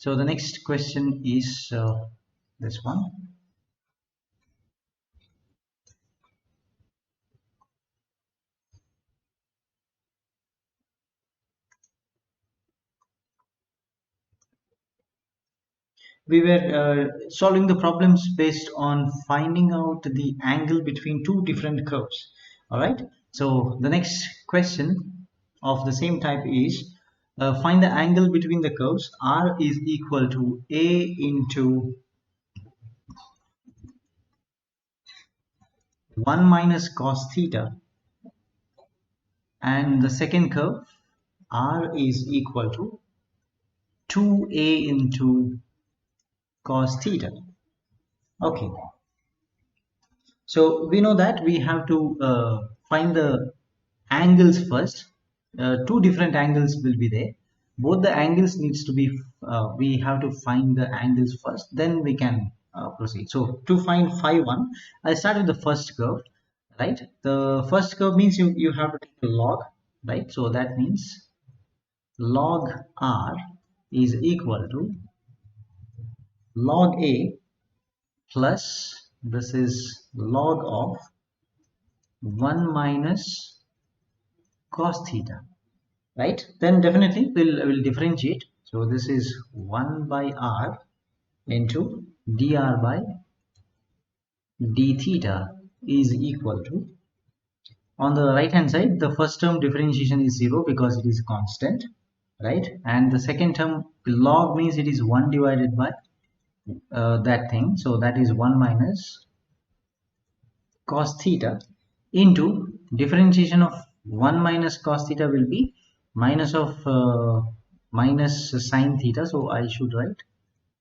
So the next question is this one. We were solving the problems based on finding out the angle between two different curves. All right. So the next question of the same type is find the angle between the curves. R is equal to A into 1 minus cos theta, and the second curve R is equal to 2A into cos theta. Okay. So we know that we have to find the angles first. Two different angles will be there. Both the angles needs to be, we have to find the angles first, then we can proceed. So to find phi 1, I start with the first curve, right? The first curve means you have to take a log, right? So that means log R is equal to log A plus, this is log of 1 minus cos theta, right? Then definitely we'll differentiate. So this is 1 by r into dr by d theta is equal to, on the right hand side the first term differentiation is 0 because it is constant, right? And the second term log means it is 1 divided by that thing, so that is 1 minus cos theta into differentiation of 1 minus cos theta will be minus of minus sine theta, so I should write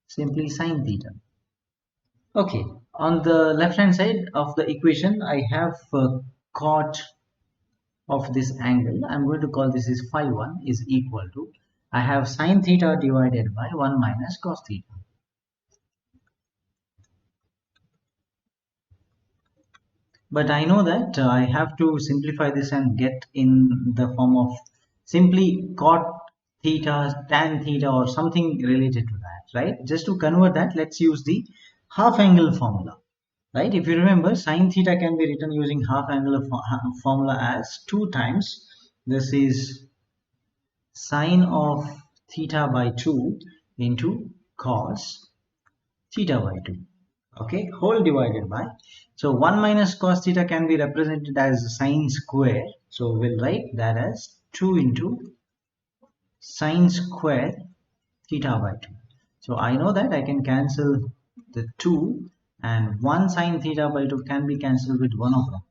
simply sine theta. Okay, on the left hand side of the equation I have cot of this angle. I'm going to call this is phi 1 is equal to, I have sine theta divided by 1 minus cos theta. But I know that I have to simplify this and get in the form of simply cot theta, tan theta, or something related to that, right? Just to convert that, let's use the half angle formula, right? If you remember, sine theta can be written using half angle formula as 2 times. This is sine of theta by 2 into cos theta by 2. Okay, whole divided by, so 1 minus cos theta can be represented as sine square, so we'll write that as 2 into sine square theta by 2. So I know that I can cancel the 2, and 1 sine theta by 2 can be cancelled with one of them.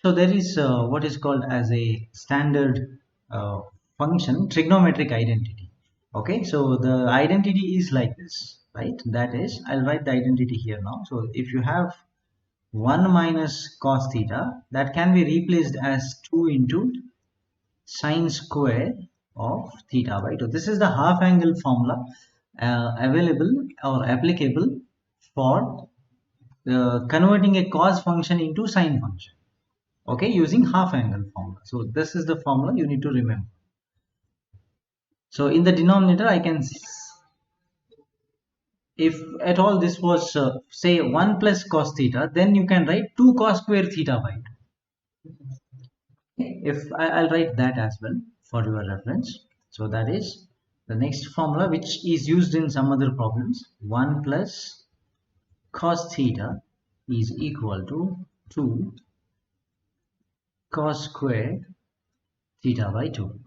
So there is what is called as a standard function trigonometric identity. Okay, so the identity is like this, right? That is, I'll write the identity here now. So if you have 1 minus cos theta, that can be replaced as 2 into sine square of theta by 2. This is the half angle formula available or applicable for converting a cos function into sine function. Okay, using half angle formula. So this is the formula you need to remember. So in the denominator I can, if at all this was say 1 plus cos theta, then you can write 2 cos square theta by 2. If I'll write that as well for your reference. So that is the next formula which is used in some other problems. 1 plus cos theta is equal to 2 cos square theta by 2.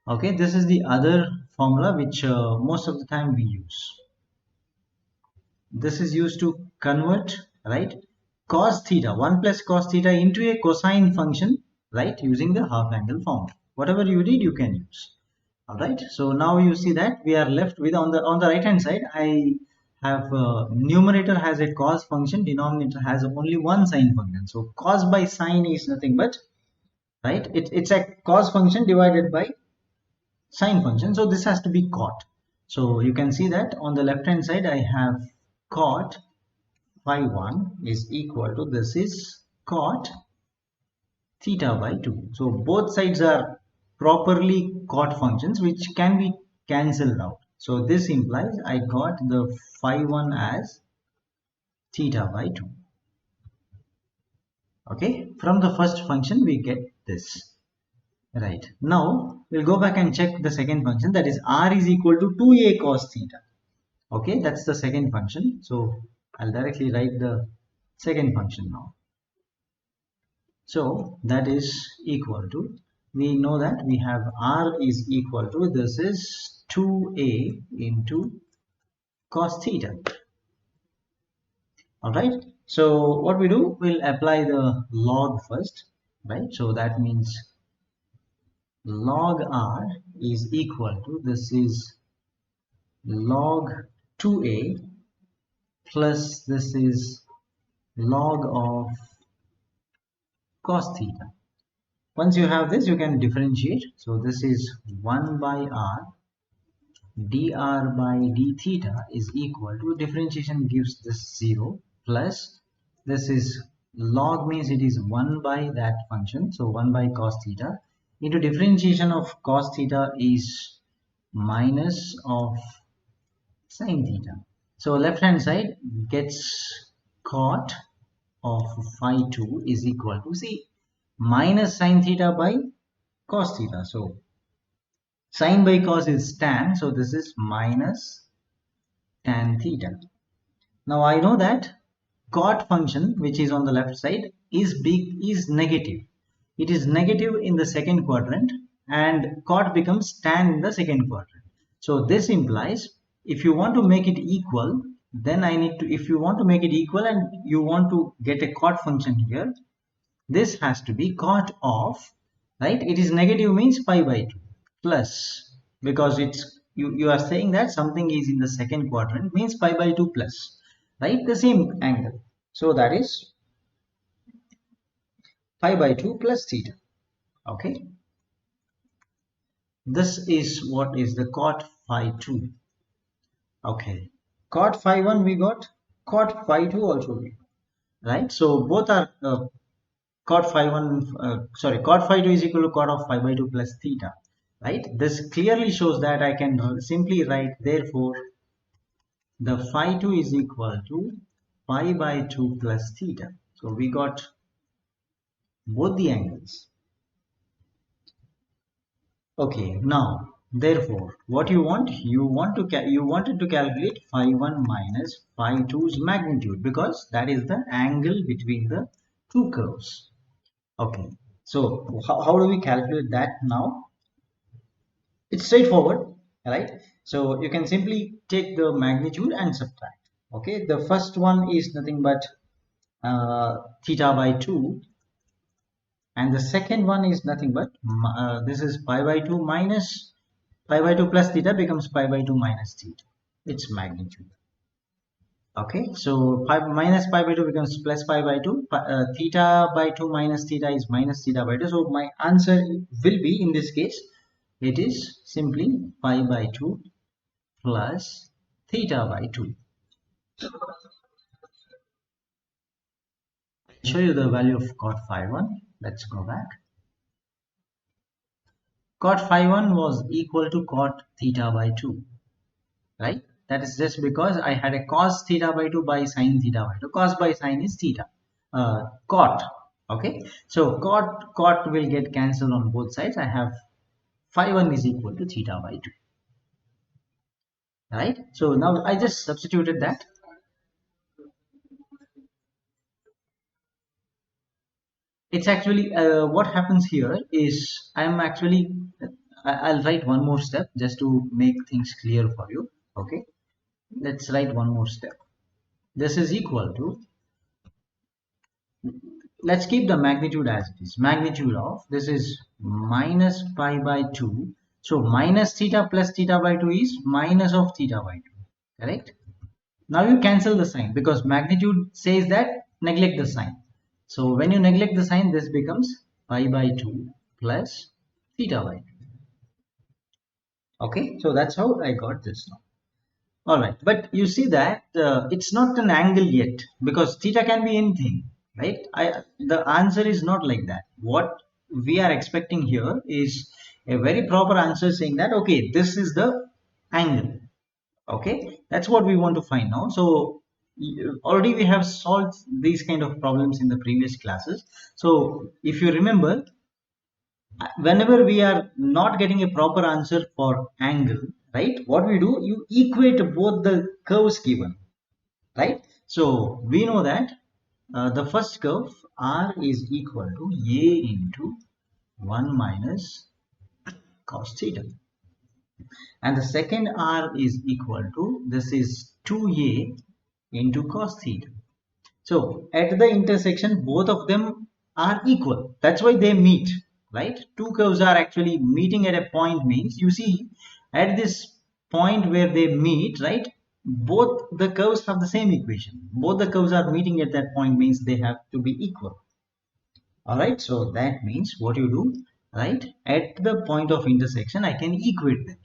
Okay, this is the other formula which most of the time we use. This is used to convert, right, cos theta, 1 plus cos theta into a cosine function, right, using the half angle formula. Whatever you did, you can use. All right, so now you see that we are left with, on the right hand side I have numerator has a cos function, denominator has only one sine function. So cos by sine is nothing but, right, it's a cos function divided by sine function, so this has to be cot. So you can see that on the left hand side I have cot phi 1 is equal to, this is cot theta by 2. So both sides are properly caught functions which can be cancelled out. So this implies I got the phi 1 as theta by 2. Okay, from the first function we get this. Right, now we'll go back and check the second function, that is r is equal to 2a cos theta. Okay, that's the second function. So I'll directly write the second function now. So that is equal to, we know that we have r is equal to, this is 2a into cos theta. All right, so what we do, we'll apply the log first, right? So that means log r is equal to, this is log 2a plus this is log of cos theta. Once you have this, you can differentiate. So this is 1 by r dr by d theta is equal to, differentiation gives this 0, plus this is log means it is 1 by that function, so 1 by cos theta into differentiation of cos theta is minus of sin theta. So left hand side gets cot of phi 2 is equal to, see, minus sin theta by cos theta. So sin by cos is tan, so this is minus tan theta. Now I know that cot function which is on the left side is negative. It is negative in the second quadrant and cot becomes tan in the second quadrant. So this implies if you want to make it equal, then I need to, if you want to make it equal and you want to get a cot function here, this has to be cot of, right, it is negative means pi by 2 plus, because it's you are saying that something is in the second quadrant means pi by 2 plus, right, the same angle. So that is pi by 2 plus theta. Okay, this is what is the cot phi 2. Okay, cot phi 1 we got, cot phi 2 also we got, right? So both are cot phi 1 cot phi 2 is equal to cot of phi by 2 plus theta, right? This clearly shows that I can simply write, therefore the phi 2 is equal to pi by 2 plus theta. So we got both the angles. Okay, now therefore what you want, you wanted to calculate phi 1 minus phi 2's magnitude, because that is the angle between the two curves. Okay, so how do we calculate that now? It's straightforward, right? So you can simply take the magnitude and subtract. Okay, the first one is nothing but theta by 2, and the second one is nothing but this is pi by 2 minus pi by 2 plus theta becomes pi by 2 minus theta, its magnitude. Okay, so pi minus pi by 2 becomes plus pi by 2, theta by 2 minus theta is minus theta by 2. So my answer will be, in this case, it is simply pi by 2 plus theta by 2. I'll show you the value of cot phi 1. Let's go back. Cot phi 1 was equal to cot theta by 2, right? That is just because I had a cos theta by 2 by sin theta by 2. Cos by sin is theta. Cot. Okay. So cot will get cancelled on both sides. I have phi 1 is equal to theta by 2. Right. So now I just substituted that. It's actually what happens here is I'll write one more step just to make things clear for you. Okay. Let's write one more step. This is equal to, let's keep the magnitude as it is. Magnitude of, this is minus pi by 2. So minus theta plus theta by 2 is minus of theta by 2. Correct? Now you cancel the sign, because magnitude says that neglect the sign. So when you neglect the sign, this becomes pi by 2 plus theta by 2. Okay, so that's how I got this now. All right, but you see that it's not an angle yet, because theta can be anything, right? The answer is not like that. What we are expecting here is a very proper answer saying that okay, this is the angle. Okay, that's what we want to find now. So already we have solved these kind of problems in the previous classes. So if you remember, whenever we are not getting a proper answer for angle, right, what we do, you equate both the curves given, right? So we know that the first curve r is equal to a into 1 minus cos theta, and the second r is equal to, this is 2a into cos theta. So at the intersection, both of them are equal. That's why they meet, right? Two curves are actually meeting at a point means, you see, at this point where they meet, right? Both the curves have the same equation. Both the curves are meeting at that point means they have to be equal. All right. So that means what you do, right? At the point of intersection, I can equate them,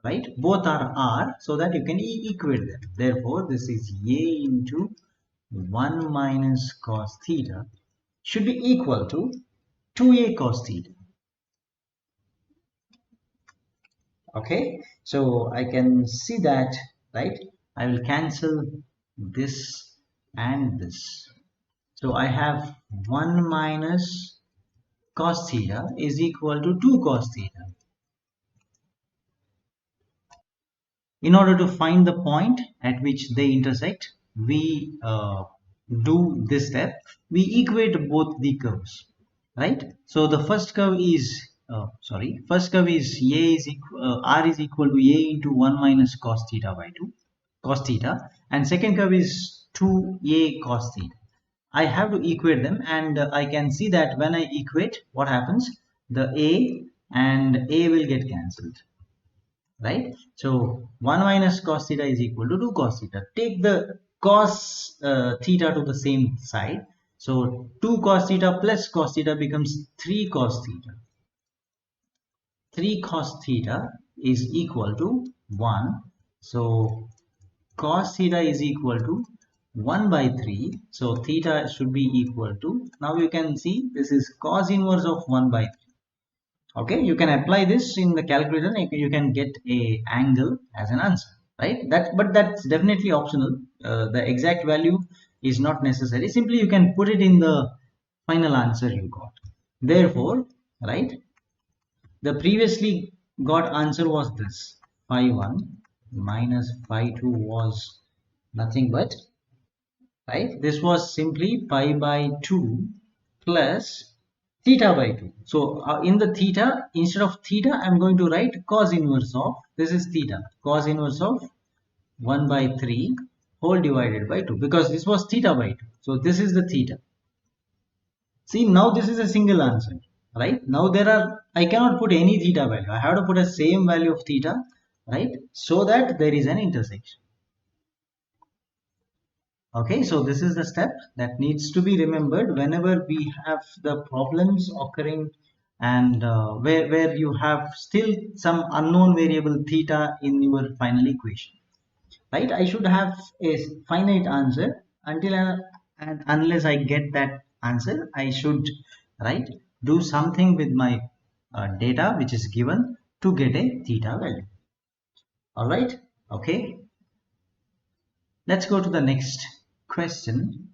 right? Both are r, so that you can equate them. Therefore, this is a into 1 minus cos theta should be equal to 2a cos theta. Okay, so I can see that, right? I will cancel this and this. So I have 1 minus cos theta is equal to 2 cos theta. In order to find the point at which they intersect, we do this step. We equate both the curves, right? So the first curve is first curve is r is equal to a into 1 minus cos theta by 2 cos theta, and second curve is 2a cos theta. I have to equate them, and I can see that when I equate, what happens, the a and a will get cancelled, right? So 1 minus cos theta is equal to 2 cos theta. Take the cos theta to the same side. So 2 cos theta plus cos theta becomes 3 cos theta. 3 cos theta is equal to 1. So cos theta is equal to 1 by 3. So theta should be equal to, now you can see this is cos inverse of 1 by 3. Okay, you can apply this in the calculator, you can get a angle as an answer, right? But that's definitely optional. The exact value is not necessary. Simply you can put it in the final answer you got. Therefore, right, the previously got answer was this, phi 1 minus phi 2 was nothing but, right, this was simply pi by 2 plus theta by 2. So in the theta, instead of theta, I'm going to write cos inverse of, this is theta, cos inverse of 1 by 3 whole divided by 2, because this was theta by 2. So this is the theta. See, now this is a single answer, right? Now I cannot put any theta value. I have to put a same value of theta, right? So that there is an intersection. Okay, so this is the step that needs to be remembered whenever we have the problems occurring, and where you have still some unknown variable theta in your final equation, right? I should have a finite answer until and unless I get that answer, I should, right, do something with my data which is given to get a theta value. All right, okay, let's go to the next question.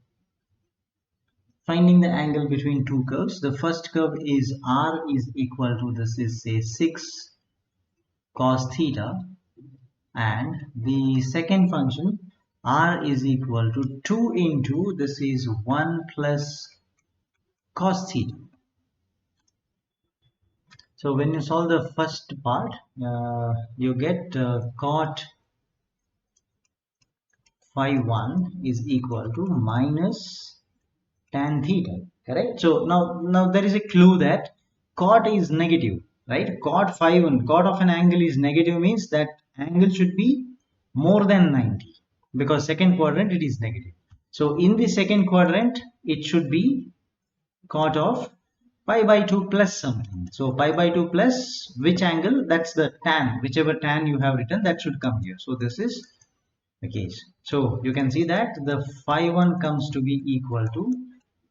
Finding the angle between two curves. The first curve is r is equal to, this is say 6 cos theta, and the second function r is equal to 2 into, this is 1 plus cos theta. So when you solve the first part, you get cot phi 1 is equal to minus tan theta, correct? So now there is a clue that cot is negative, right? Cot phi 1, cot of an angle is negative, means that angle should be more than 90, because second quadrant it is negative. So in the second quadrant it should be cot of pi by 2 plus something. So pi by 2 plus which angle, that's the tan, whichever tan you have written, that should come here. So this is the case. So you can see that the phi 1 comes to be equal to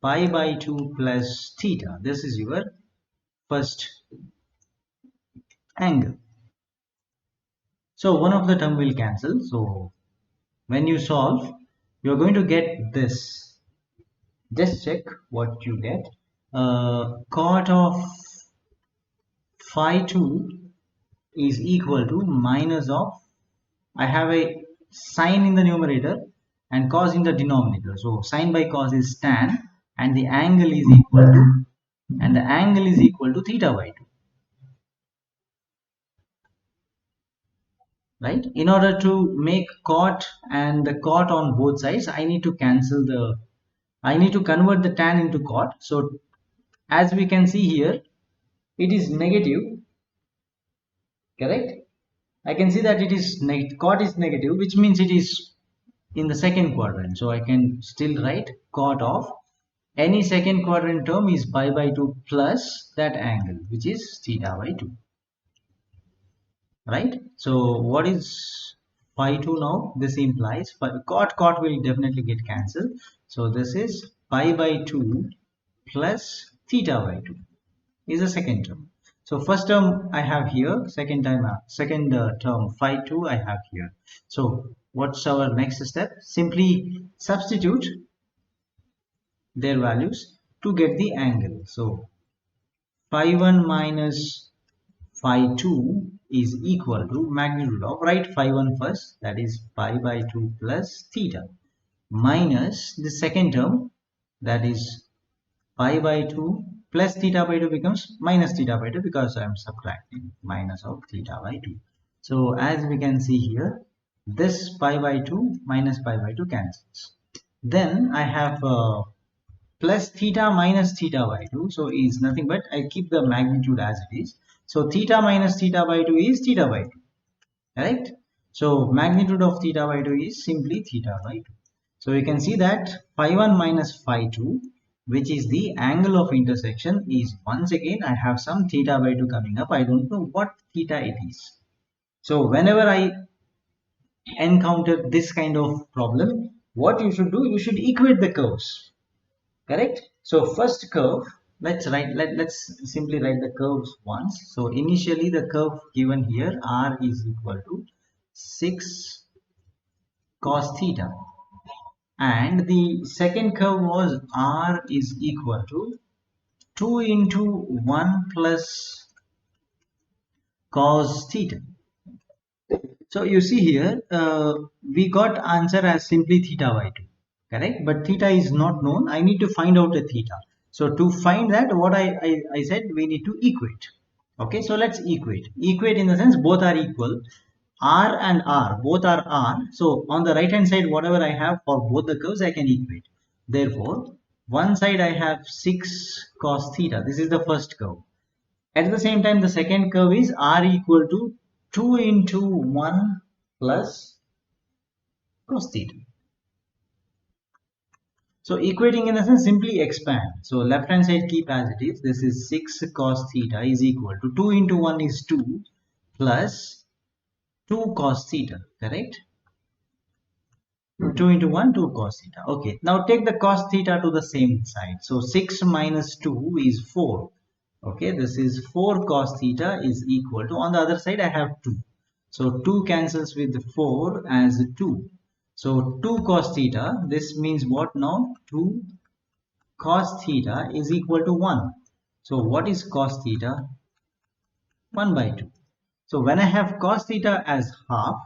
pi by 2 plus theta. This is your first angle. So one of the term will cancel. So when you solve, you're going to get this. Just check what you get. Cot of phi 2 is equal to minus of, I have a sine in the numerator and cos in the denominator. So sine by cos is tan, and the angle is equal to, theta by 2. Right? In order to make cot and the cot on both sides, I need to convert the tan into cot. So as we can see here, it is negative, correct? I can see that it is cot is negative, which means it is in the second quadrant. So I can still write cot of any second quadrant term is pi by 2 plus that angle, which is theta by 2. Right? So what is phi 2 now? This implies cot will definitely get cancelled. So this is pi by 2 plus theta by 2 is the second term. So first term I have here, second term phi 2 I have here. So what's our next step? Simply substitute their values to get the angle. So phi 1 minus phi 2 is equal to magnitude of, write phi 1 first, that is pi by 2 plus theta, minus the second term, that is pi by 2 plus theta by 2 becomes minus theta by 2 because I am subtracting minus of theta by 2. So as we can see here, this pi by 2 minus pi by 2 cancels. Then I have plus theta minus theta by 2. So is nothing but I keep the magnitude as it is. So theta minus theta by 2 is theta by 2. Correct? So magnitude of theta by 2 is simply theta by 2. So you can see that phi 1 minus phi 2, which is the angle of intersection, is once again I have some theta by 2 coming up. I don't know what theta it is. So whenever I encounter this kind of problem, what you should do, you should equate the curves. Correct? So first curve, let's simply write the curves once. So initially the curve given here, r is equal to 6 cos theta, and the second curve was r is equal to 2 into 1 plus cos theta. So you see here, we got answer as simply theta by 2, correct? But theta is not known. I need to find out the theta. So to find that, what I said, we need to equate. Okay, so let's equate. Equate in the sense both are equal. R and R, both are R. So on the right hand side, whatever I have for both the curves, I can equate. Therefore, one side I have 6 cos theta. This is the first curve. At the same time, the second curve is r equal to 2 into 1 plus cos theta. So equating in the sense, simply expand. So left hand side keep as it is. This is 6 cos theta is equal to 2 into 1 is 2 plus 2 cos theta, correct? 2 into 1, 2 cos theta. Okay, now take the cos theta to the same side. So 6 minus 2 is 4. Okay, this is 4 cos theta is equal to, on the other side I have 2. So 2 cancels with 4 as 2. So 2 cos theta, this means what now? 2 cos theta is equal to 1. So what is cos theta? 1 by 2. So when I have cos theta as half,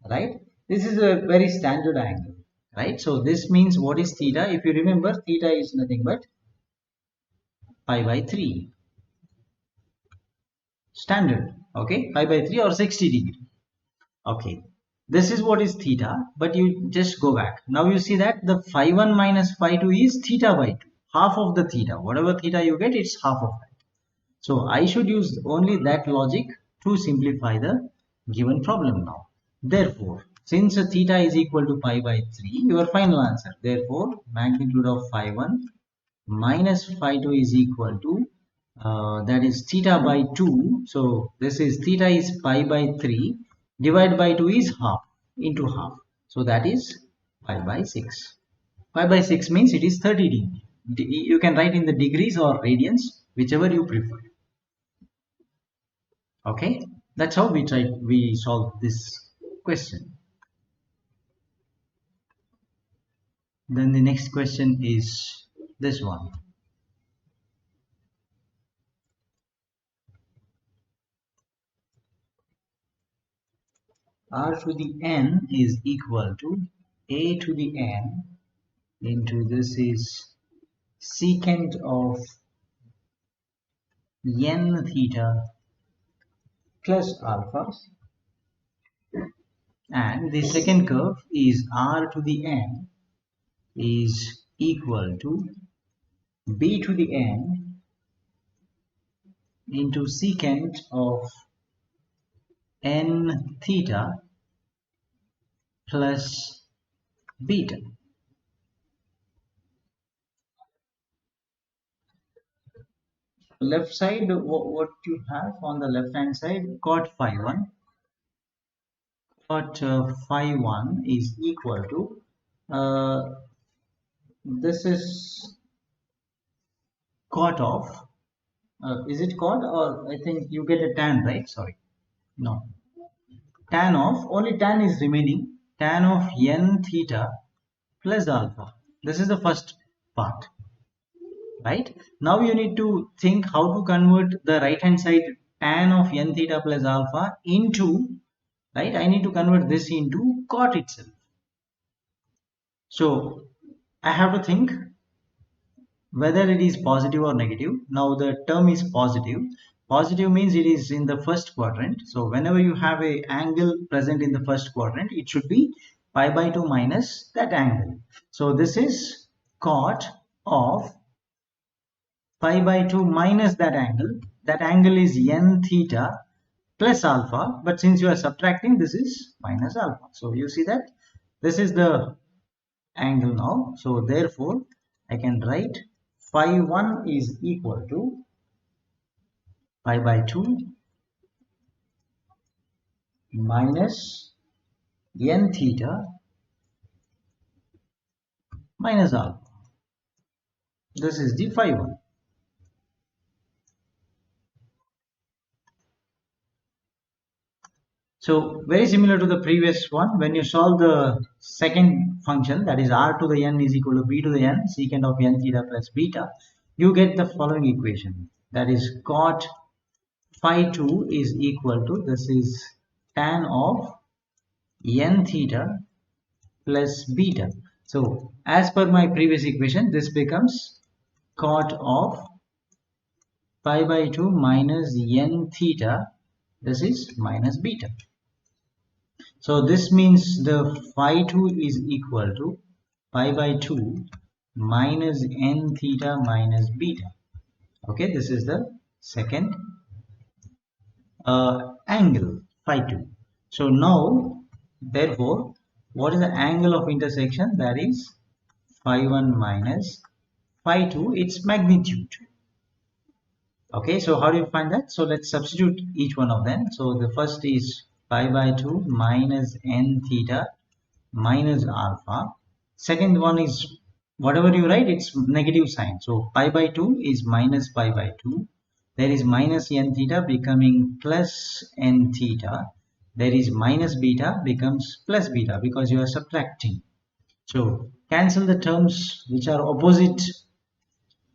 right, this is a very standard angle, right? So this means what is theta? If you remember, theta is nothing but pi by 3. Standard, okay, pi by 3 or 60 degree. Okay, this is what is theta, but you just go back. Now you see that the phi 1 minus phi 2 is theta by 2, half of the theta. Whatever theta you get, it's half of that. So I should use only that logic to simplify the given problem now. Therefore, since theta is equal to pi by 3, your final answer. Therefore, magnitude of phi 1 minus phi 2 is equal to, that is theta by 2. So this is theta is pi by 3, divided by 2 is half into half. So that is pi by 6. Pi by 6 means it is 30 degree. You can write in the degrees or radians, whichever you prefer. Okay, that's how we solve this question. Then the next question is this one. R to the n is equal to a to the n into this is secant of n theta plus alpha, and the second curve is r to the n is equal to b to the n into secant of n theta plus beta. Left side, what you have on the left hand side, cot phi 1. Cot phi 1 is equal to, this is cot of, is it cot, or I think you get a tan, right? Sorry, no. Tan of, only tan is remaining, tan of n theta plus alpha. This is the first part, right? Now you need to think how to convert the right hand side tan of n theta plus alpha into, right? I need to convert this into cot itself. So I have to think whether it is positive or negative. Now the term is positive. Positive means it is in the first quadrant. So whenever you have a angle present in the first quadrant, it should be pi by 2 minus that angle. So this is cot of pi by 2 minus that angle. That angle is n theta plus alpha, but since you are subtracting, this is minus alpha. So you see that this is the angle now. So therefore I can write phi 1 is equal to pi by 2 minus n theta minus alpha. This is the phi 1. So very similar to the previous one, when you solve the second function, that is r to the n is equal to b to the n secant of n theta plus beta, you get the following equation, that is cot phi 2 is equal to, this is tan of n theta plus beta. So as per my previous equation, this becomes cot of pi by 2 minus n theta, this is minus beta. So this means the phi 2 is equal to pi by 2 minus n theta minus beta. Okay, this is the second angle phi 2. So now therefore what is the angle of intersection? That is phi 1 minus phi 2, its magnitude. Okay, so how do you find that? So let's substitute each one of them. So the first is pi by 2 minus n theta minus alpha. Second one is whatever you write, it's negative sign. So pi by 2 is minus pi by 2. There is minus n theta becoming plus n theta. There is minus beta becomes plus beta because you are subtracting. So cancel the terms which are opposite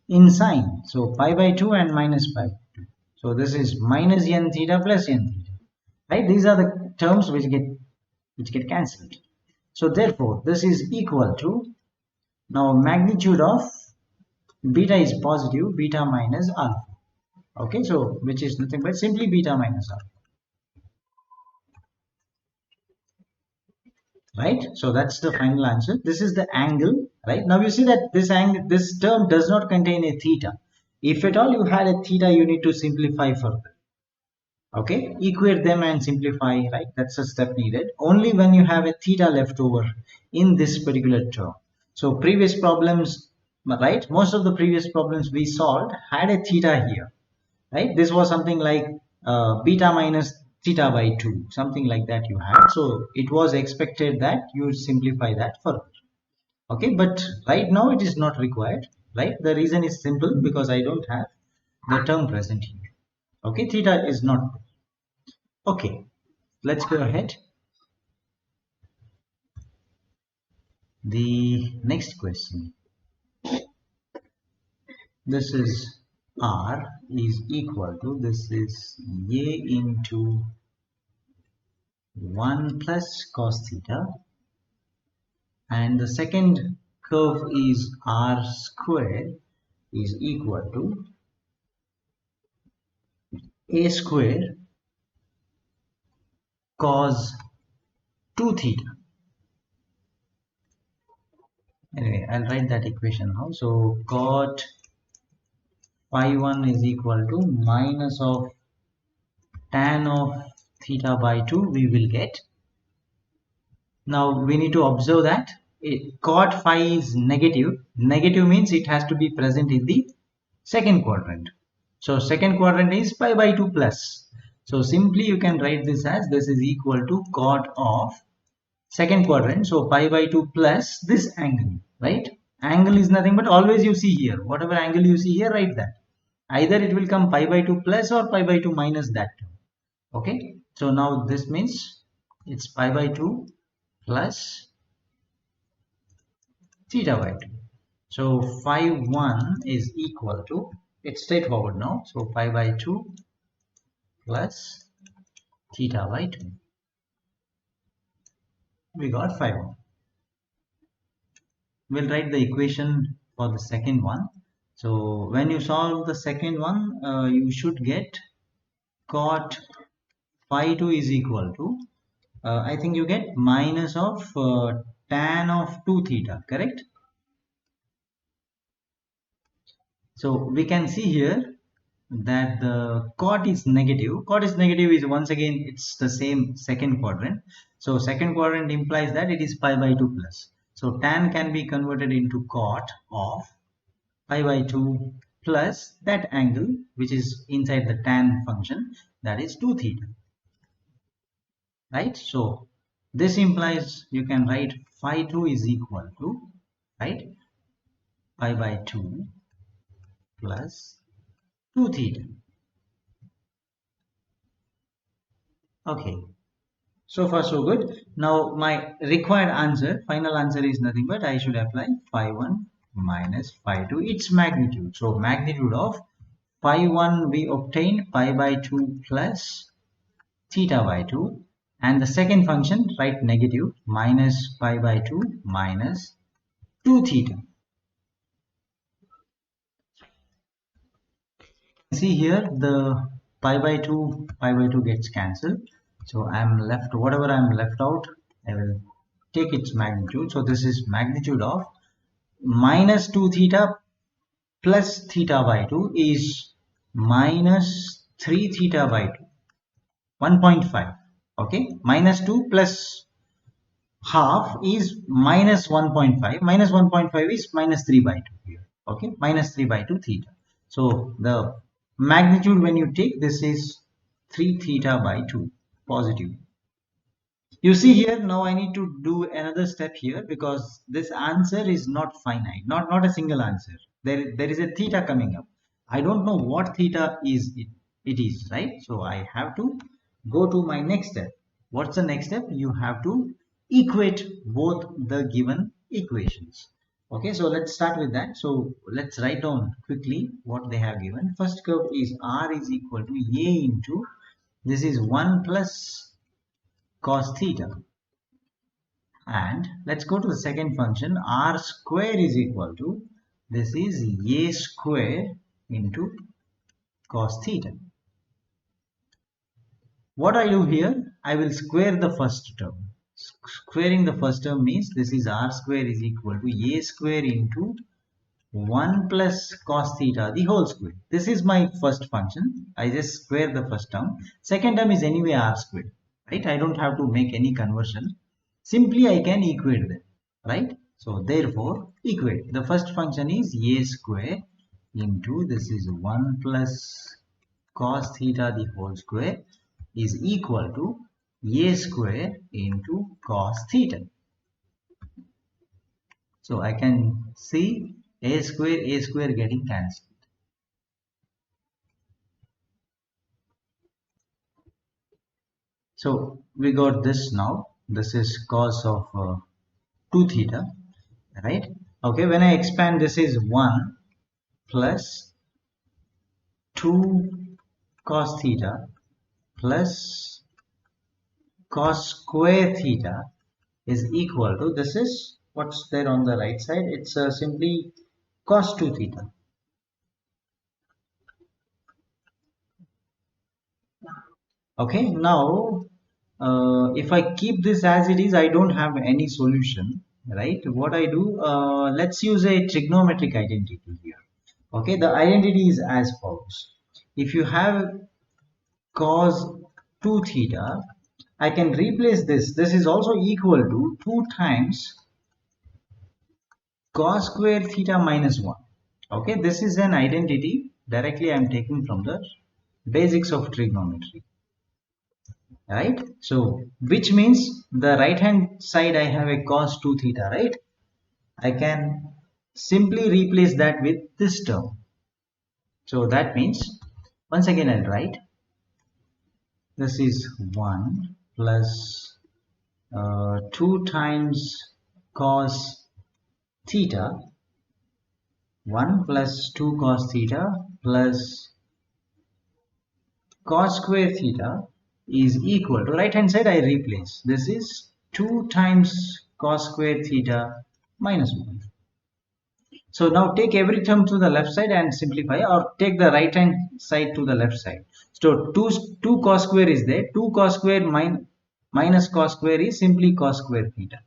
in sign. So pi by 2 and minus pi by 2. So this is minus n theta plus n theta. Right? These are the terms which get cancelled. So therefore this is equal to, now magnitude of beta is positive, beta minus alpha. Okay, so which is nothing but simply beta minus alpha. Right? So that's the final answer. This is the angle. Right? Now you see that this angle, this term does not contain a theta. If at all you had a theta, you need to simplify further. Okay, equate them and simplify, right? That's a step needed only when you have a theta left over in this particular term. So previous problems, right, most of the previous problems we solved had a theta here, right? This was something like beta minus theta by 2, something like that you had. So it was expected that you simplify that further. Okay, but right now it is not required, right? The reason is simple, because I don't have the term present here. Okay, theta is not. Okay, let's go ahead. The next question. This is r is equal to, this is a into 1 plus cos theta, and the second curve is r square is equal to a square cos 2 theta. Anyway, I'll write that equation now. So cot phi 1 is equal to minus of tan of theta by 2 we will get. Now we need to observe that cot phi is negative. Negative means it has to be present in the second quadrant. So second quadrant is pi by 2 plus. So simply you can write this as, this is equal to cot of second quadrant. So pi by 2 plus this angle, right? Angle is nothing but, always you see here, whatever angle you see here, write that. Either it will come pi by 2 plus or pi by 2 minus that term. Okay. So now this means it's pi by 2 plus theta by 2. So phi 1 is equal to, it's straightforward now. So pi by 2 plus theta by 2. We got phi 1. We'll write the equation for the second one. So when you solve the second one, you should get cot phi 2 is equal to, I think you get minus of tan of 2 theta, correct? So we can see here that the cot is negative. Cot is negative is, once again, it's the same second quadrant. So second quadrant implies that it is pi by 2 plus. So tan can be converted into cot of pi by 2 plus that angle which is inside the tan function, that is 2 theta, right? So this implies you can write phi 2 is equal to, right, pi by 2 plus 2 theta. Okay, so far so good. Now my required answer, final answer is nothing but I should apply phi 1 minus phi 2, its magnitude. So magnitude of phi 1 we obtained pi by 2 plus theta by 2, and the second function write negative, minus pi by 2 minus 2 theta. See here the pi by 2 gets cancelled, so I'm left, whatever I'm left out I will take its magnitude. So this is magnitude of minus 2 theta plus theta by 2 is minus 3 theta by 2, 1.5. Okay, minus 2 plus half is minus 1.5, minus 1.5 is minus 3 by 2 here. Okay, minus 3 by 2 theta. So the magnitude when you take this is 3 theta by 2 positive. You see here, now I need to do another step here because this answer is not finite, not a single answer. There is a theta coming up. I don't know what theta is it is, right? So I have to go to my next step. What's the next step? You have to equate both the given equations. Okay, so let's start with that. So let's write down quickly what they have given. First curve is r is equal to a into, this is 1 plus cos theta, and let's go to the second function, r square is equal to, this is a square into cos theta. What I do here, I will square the first term. Squaring the first term means this is r square is equal to a square into 1 plus cos theta the whole square. This is my first function. I just square the first term. Second term is anyway r square, right? I don't have to make any conversion. Simply I can equate them, right? So therefore equate. The first function is a square into, this is 1 plus cos theta the whole square is equal to a square into cos theta. So I can see a square getting cancelled. So we got this now. This is cos of 2 theta, right? Okay, when I expand, this is 1 plus 2 cos theta plus cos square theta is equal to, this is what's there on the right side. It's simply cos 2 theta. Okay, now if I keep this as it is, I don't have any solution, right? What I do, let's use a trigonometric identity here. Okay, the identity is as follows. If you have cos 2 theta, I can replace this. This is also equal to 2 times cos square theta minus 1. Okay, this is an identity directly I am taking from the basics of trigonometry, right? So which means the right hand side I have a cos 2 theta, right? I can simply replace that with this term. So that means, once again I'll write, this is 1 plus 2 times cos theta, 1 plus 2 cos theta plus cos square theta is equal to, right hand side I replace, this is 2 times cos square theta minus 1. So now take every term to the left side and simplify, or take the right hand side to the left side. So 2 cos square is there, 2 cos square minus cos square is simply cos square theta.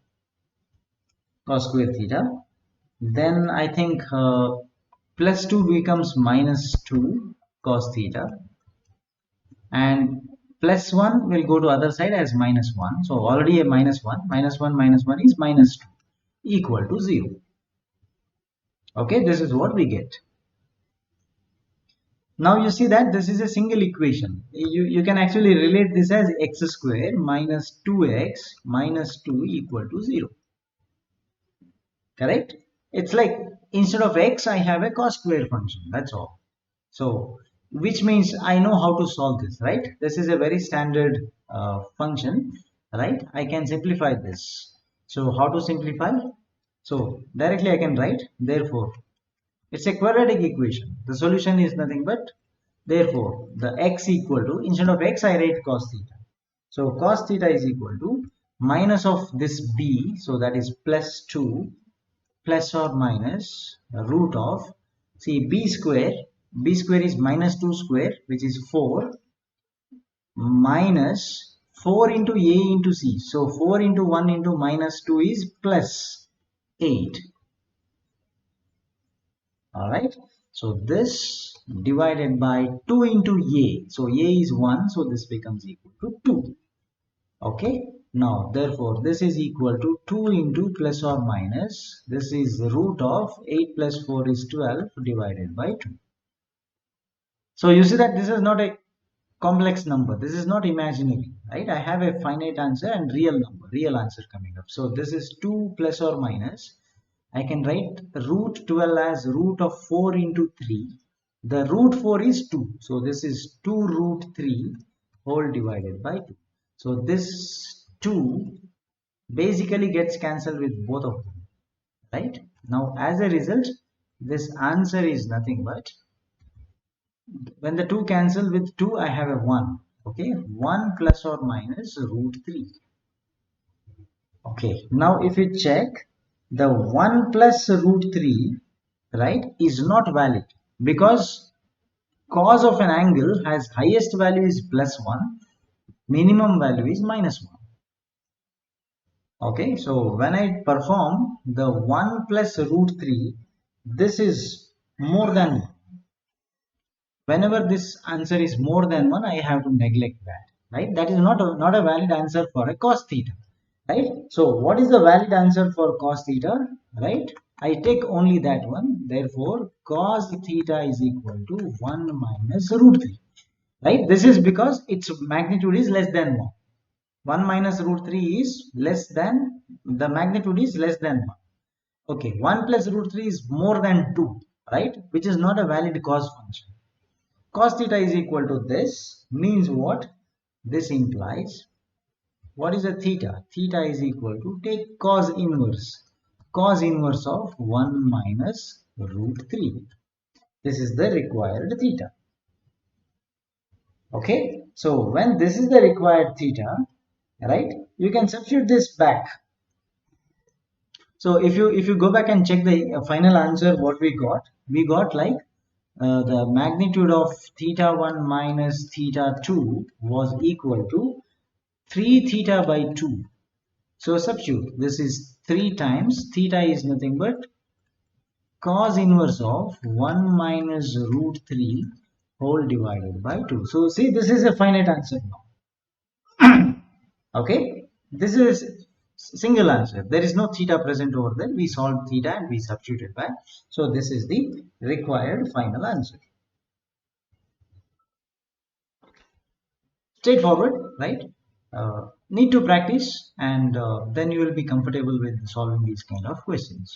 Cos square theta. Then I think plus 2 becomes minus 2 cos theta, and plus 1 will go to other side as minus 1. So already a minus 1, minus 1 minus 1 is minus 2, equal to 0. Okay, this is what we get. Now you see that this is a single equation. You can actually relate this as x square minus 2x minus 2 equal to 0. Correct? It's like instead of x I have a cos square function. That's all. So which means I know how to solve this, right? This is a very standard function, right? I can simplify this. So how to simplify? So directly I can write, therefore it's a quadratic equation. The solution is nothing but, therefore the x equal to, instead of x I write cos theta. So cos theta is equal to minus of this b, so that is plus 2 plus or minus root of, see, b square is minus 2 square, which is 4, minus 4 into a into c. So 4 into 1 into minus 2 is plus 8. All right, so this divided by 2 into a, so a is 1, so this becomes equal to 2. Okay, now therefore this is equal to 2 into plus or minus, this is root of 8 plus 4 is 12 divided by 2. So you see that this is not a complex number, this is not imaginary, right? I have a finite answer and real number, real answer coming up. So this is 2 plus or minus, I can write root 12 as root of 4 into 3. The root 4 is 2. So this is 2 root 3 whole divided by 2. So this 2 basically gets cancelled with both of them, right? Now as a result, this answer is nothing but, when the 2 cancel with 2, I have a 1. Okay, 1 plus or minus root 3. Okay, now if you check, the 1 plus root 3, right, is not valid, because cos of an angle has highest value is plus 1, minimum value is minus 1. Okay, so when I perform the 1 plus root 3, this is more than 1. Whenever this answer is more than 1, I have to neglect that, right? That is not a valid answer for a cos theta, right? So what is the valid answer for cos theta, right? I take only that one. Therefore cos theta is equal to 1 minus root 3, right? This is because its magnitude is less than 1. 1 minus root 3 is less than, the magnitude is less than 1. Okay, 1 plus root 3 is more than 2, right? Which is not a valid cos function. Cos theta is equal to this means what? This implies What is a theta? Theta is equal to, take cos inverse of 1 minus root 3. This is the required theta. Okay, so when this is the required theta, right, you can substitute this back. So if you go back and check the final answer, what we got like the magnitude of theta 1 minus theta 2 was equal to 3 theta by 2. So substitute, this is 3 times theta is nothing but cos inverse of 1 minus root 3 whole divided by 2. So see, this is a finite answer now. Okay, this is single answer. There is no theta present over there. We solved theta and we substituted back. So this is the required final answer. Straightforward, right? Need to practice, and then you will be comfortable with solving these kind of questions.